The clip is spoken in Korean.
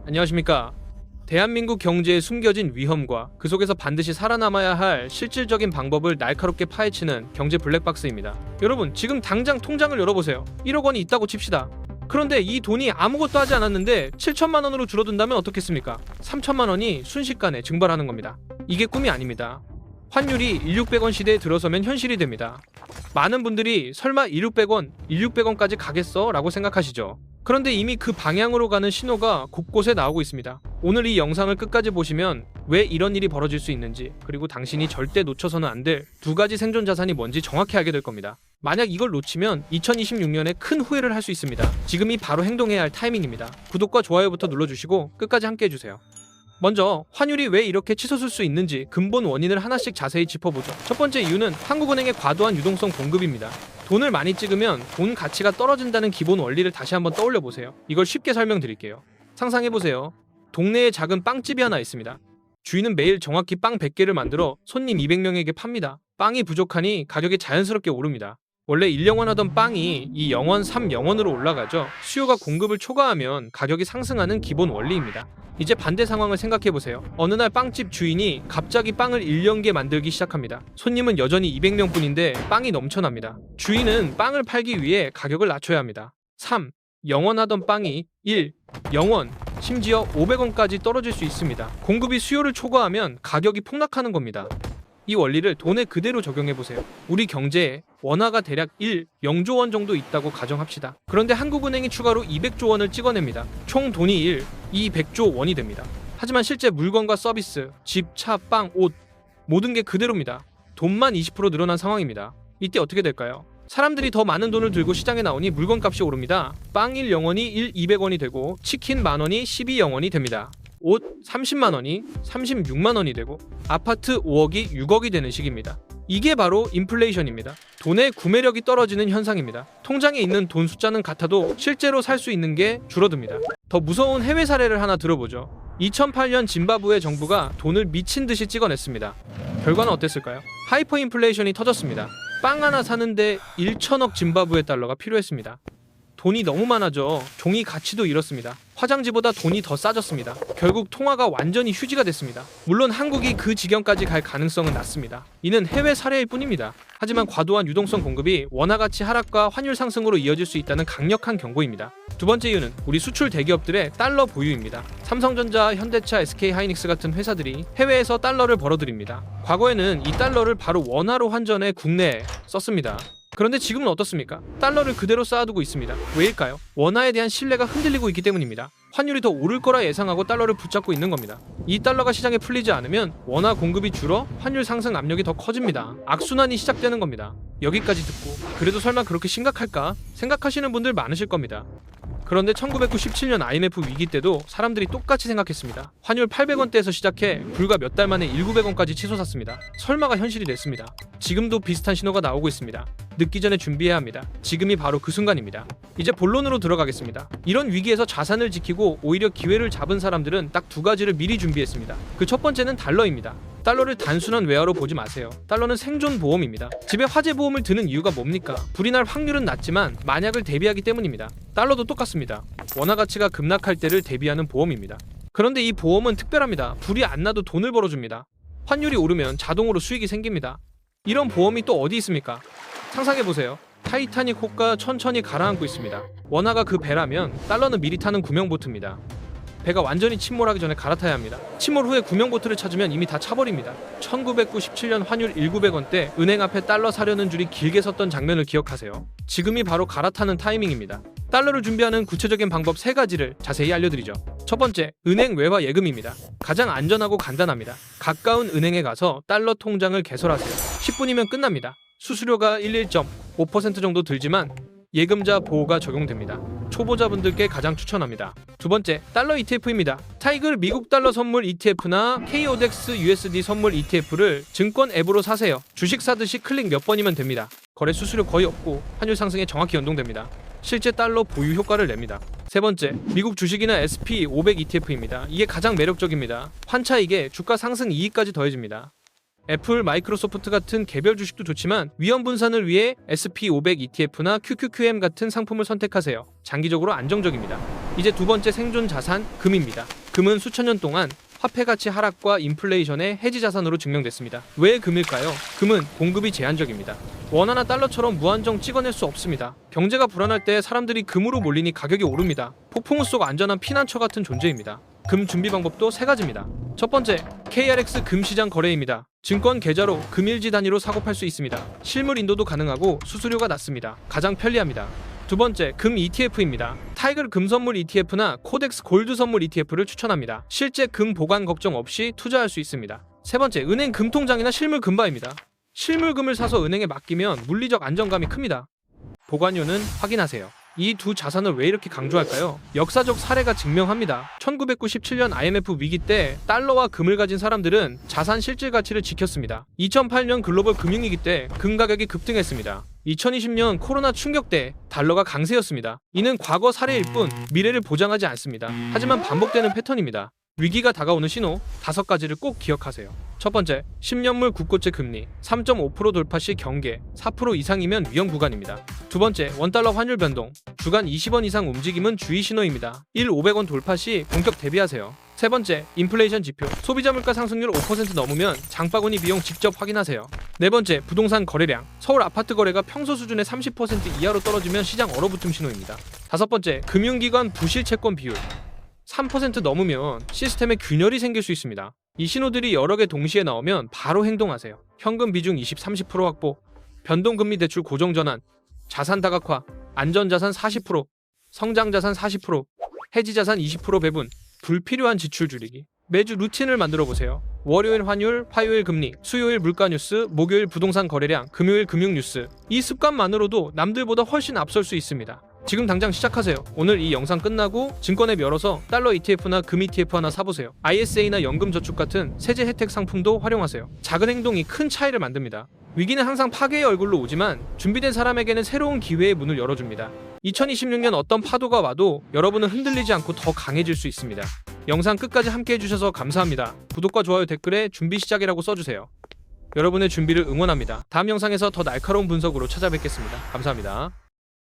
안녕하십니까. 대한민국 경제에 숨겨진 위험과 그 속에서 반드시 살아남아야 할 실질적인 방법을 날카롭게 파헤치는 경제 블랙박스입니다. 여러분, 지금 당장 통장을 열어보세요. 1억 원이 있다고 칩시다. 그런데 이 돈이 아무것도 하지 않았는데 7천만 원으로 줄어든다면 어떻겠습니까? 3천만 원이 순식간에 증발하는 겁니다. 이게 꿈이 아닙니다. 환율이 1,600원 시대에 들어서면 현실이 됩니다. 많은 분들이 설마 1,600원, 1,600원까지 가겠어? 라고 생각하시죠. 그런데 이미 그 방향으로 가는 신호가 곳곳에 나오고 있습니다. 오늘 이 영상을 끝까지 보시면 왜 이런 일이 벌어질 수 있는지, 그리고 당신이 절대 놓쳐서는 안 될 두 가지 생존 자산이 뭔지 정확히 알게 될 겁니다. 만약 이걸 놓치면 2026년에 큰 후회를 할 수 있습니다. 지금이 바로 행동해야 할 타이밍입니다. 구독과 좋아요부터 눌러주시고 끝까지 함께 해주세요. 먼저 환율이 왜 이렇게 치솟을 수 있는지 근본 원인을 하나씩 자세히 짚어보죠. 첫 번째 이유는 한국은행의 과도한 유동성 공급입니다. 돈을 많이 찍으면 돈 가치가 떨어진다는 기본 원리를 다시 한번 떠올려 보세요. 이걸 쉽게 설명드릴게요. 상상해보세요. 동네에 작은 빵집이 하나 있습니다. 주인은 매일 정확히 빵 100개를 만들어 손님 200명에게 팝니다. 빵이 부족하니 가격이 자연스럽게 오릅니다. 원래 1영원 하던 빵이 2영원, 3영원으로 올라가죠. 수요가 공급을 초과하면 가격이 상승하는 기본 원리입니다. 이제 반대 상황을 생각해보세요. 어느 날 빵집 주인이 갑자기 빵을 1년개 만들기 시작합니다. 손님은 여전히 200명 뿐인데 빵이 넘쳐납니다. 주인은 빵을 팔기 위해 가격을 낮춰야 합니다. 3. 영원하던 빵이 1. 영원, 심지어 500원까지 떨어질 수 있습니다. 공급이 수요를 초과하면 가격이 폭락하는 겁니다. 이 원리를 돈에 그대로 적용해보세요. 우리 경제에 원화가 대략 0조 원 정도 있다고 가정합시다. 그런데 한국은행이 추가로 200조 원을 찍어냅니다. 총 돈이 200조 원이 됩니다. 하지만 실제 물건과 서비스, 집, 차, 빵, 옷 모든 게 그대로입니다. 돈만 20% 늘어난 상황입니다. 이때 어떻게 될까요? 사람들이 더 많은 돈을 들고 시장에 나오니 물건값이 오릅니다. 빵 1영원이 200원이 되고 치킨 만원이 12영원이 됩니다. 옷 30만원이 36만원이 되고 아파트 5억이 6억이 되는 시기입니다. 이게 바로 인플레이션입니다. 돈의 구매력이 떨어지는 현상입니다. 통장에 있는 돈 숫자는 같아도 실제로 살 수 있는 게 줄어듭니다. 더 무서운 해외 사례를 하나 들어보죠. 2008년 짐바브웨 정부가 돈을 미친 듯이 찍어냈습니다. 결과는 어땠을까요? 하이퍼 인플레이션이 터졌습니다. 빵 하나 사는데 1천억 짐바브웨 달러가 필요했습니다. 돈이 너무 많아져 종이 가치도 잃었습니다. 화장지보다 돈이 더 싸졌습니다. 결국 통화가 완전히 휴지가 됐습니다. 물론 한국이 그 지경까지 갈 가능성은 낮습니다. 이는 해외 사례일 뿐입니다. 하지만 과도한 유동성 공급이 원화 가치 하락과 환율 상승으로 이어질 수 있다는 강력한 경고입니다. 두 번째 이유는 우리 수출 대기업들의 달러 보유입니다. 삼성전자, 현대차, SK하이닉스 같은 회사들이 해외에서 달러를 벌어들입니다. 과거에는 이 달러를 바로 원화로 환전해 국내에 썼습니다. 그런데 지금은 어떻습니까? 달러를 그대로 쌓아두고 있습니다. 왜일까요? 원화에 대한 신뢰가 흔들리고 있기 때문입니다. 환율이 더 오를 거라 예상하고 달러를 붙잡고 있는 겁니다. 이 달러가 시장에 풀리지 않으면 원화 공급이 줄어 환율 상승 압력이 더 커집니다. 악순환이 시작되는 겁니다. 여기까지 듣고 그래도 설마 그렇게 심각할까 생각하시는 분들 많으실 겁니다. 그런데 1997년 IMF 위기 때도 사람들이 똑같이 생각했습니다. 환율 800원대에서 시작해 불과 몇 달 만에 1,900원까지 치솟았습니다. 설마가 현실이 됐습니다. 지금도 비슷한 신호가 나오고 있습니다. 늦기 전에 준비해야 합니다. 지금이 바로 그 순간입니다. 이제 본론으로 들어가겠습니다. 이런 위기에서 자산을 지키고 오히려 기회를 잡은 사람들은 딱 두 가지를 미리 준비했습니다. 그 첫 번째는 달러입니다. 달러를 단순한 외화로 보지 마세요. 달러는 생존 보험입니다. 집에 화재 보험을 드는 이유가 뭡니까? 불이 날 확률은 낮지만 만약을 대비하기 때문입니다. 달러도 똑같습니다. 원화 가치가 급락할 때를 대비하는 보험입니다. 그런데 이 보험은 특별합니다. 불이 안 나도 돈을 벌어줍니다. 환율이 오르면 자동으로 수익이 생깁니다. 이런 보험이 또 어디 있습니까? 상상해보세요. 타이타닉 호가 천천히 가라앉고 있습니다. 원화가 그 배라면 달러는 미리 타는 구명보트입니다. 배가 완전히 침몰하기 전에 갈아타야 합니다. 침몰 후에 구명보트를 찾으면 이미 다 차버립니다. 1997년 환율 1,900원대 은행 앞에 달러 사려는 줄이 길게 섰던 장면을 기억하세요. 지금이 바로 갈아타는 타이밍입니다. 달러를 준비하는 구체적인 방법 3가지를 자세히 알려드리죠. 첫 번째, 은행 외화 예금입니다. 가장 안전하고 간단합니다. 가까운 은행에 가서 달러 통장을 개설하세요. 10분이면 끝납니다. 수수료가 1.5% 정도 들지만 예금자 보호가 적용됩니다. 초보자분들께 가장 추천합니다. 두 번째, 달러 ETF입니다. 타이글 미국 달러 선물 ETF나 KODX USD 선물 ETF를 증권 앱으로 사세요. 주식 사듯이 클릭 몇 번이면 됩니다. 거래 수수료 거의 없고 환율 상승에 정확히 연동됩니다. 실제 달러 보유 효과를 냅니다. 세 번째, 미국 주식이나 SP500 ETF입니다. 이게 가장 매력적입니다. 환차익에 주가 상승 이익까지 더해집니다. 애플, 마이크로소프트 같은 개별 주식도 좋지만 위험 분산을 위해 SP500 ETF나 QQQM 같은 상품을 선택하세요. 장기적으로 안정적입니다. 이제 두 번째 생존 자산, 금입니다. 금은 수천 년 동안 화폐 가치 하락과 인플레이션의 해지 자산으로 증명됐습니다. 왜 금일까요? 금은 공급이 제한적입니다. 원화나 달러처럼 무한정 찍어낼 수 없습니다. 경제가 불안할 때 사람들이 금으로 몰리니 가격이 오릅니다. 폭풍우 속 안전한 피난처 같은 존재입니다. 금 준비 방법도 세 가지입니다. 첫 번째, KRX 금시장 거래입니다. 증권 계좌로 금일지 단위로 사고 팔 수 있습니다. 실물 인도도 가능하고 수수료가 낮습니다. 가장 편리합니다. 두 번째, 금 ETF입니다. 타이거 금 선물 ETF나 코덱스 골드 선물 ETF를 추천합니다. 실제 금 보관 걱정 없이 투자할 수 있습니다. 세 번째, 은행 금통장이나 실물 금바입니다. 실물 금을 사서 은행에 맡기면 물리적 안정감이 큽니다. 보관료는 확인하세요. 이 두 자산을 왜 이렇게 강조할까요? 역사적 사례가 증명합니다. 1997년 IMF 위기 때 달러와 금을 가진 사람들은 자산 실질 가치를 지켰습니다. 2008년 글로벌 금융위기 때 금 가격이 급등했습니다. 2020년 코로나 충격 때 달러가 강세였습니다. 이는 과거 사례일 뿐 미래를 보장하지 않습니다. 하지만 반복되는 패턴입니다. 위기가 다가오는 신호 5가지를 꼭 기억하세요. 첫 번째, 10년물 국고채 금리 3.5% 돌파 시 경계, 4% 이상이면 위험 구간입니다. 두 번째, 원달러 환율 변동 주간 20원 이상 움직임은 주의 신호입니다. 500원 돌파 시 본격 대비하세요. 세 번째, 인플레이션 지표 소비자 물가 상승률 5% 넘으면 장바구니 비용 직접 확인하세요. 네 번째, 부동산 거래량 서울 아파트 거래가 평소 수준의 30% 이하로 떨어지면 시장 얼어붙음 신호입니다. 다섯 번째, 금융기관 부실 채권 비율 3% 넘으면 시스템에 균열이 생길 수 있습니다. 이 신호들이 여러 개 동시에 나오면 바로 행동하세요. 현금 비중 20-30% 확보, 변동금리 대출 고정전환, 자산 다각화, 안전자산 40%, 성장자산 40%, 해지자산 20% 배분, 불필요한 지출 줄이기. 매주 루틴을 만들어 보세요. 월요일 환율, 화요일 금리, 수요일 물가 뉴스, 목요일 부동산 거래량, 금요일 금융 뉴스. 이 습관만으로도 남들보다 훨씬 앞설 수 있습니다. 지금 당장 시작하세요. 오늘 이 영상 끝나고 증권앱 열어서 달러 ETF나 금 ETF 하나 사보세요. ISA나 연금저축 같은 세제 혜택 상품도 활용하세요. 작은 행동이 큰 차이를 만듭니다. 위기는 항상 파괴의 얼굴로 오지만 준비된 사람에게는 새로운 기회의 문을 열어줍니다. 2026년 어떤 파도가 와도 여러분은 흔들리지 않고 더 강해질 수 있습니다. 영상 끝까지 함께 해주셔서 감사합니다. 구독과 좋아요 댓글에 준비 시작이라고 써주세요. 여러분의 준비를 응원합니다. 다음 영상에서 더 날카로운 분석으로 찾아뵙겠습니다. 감사합니다.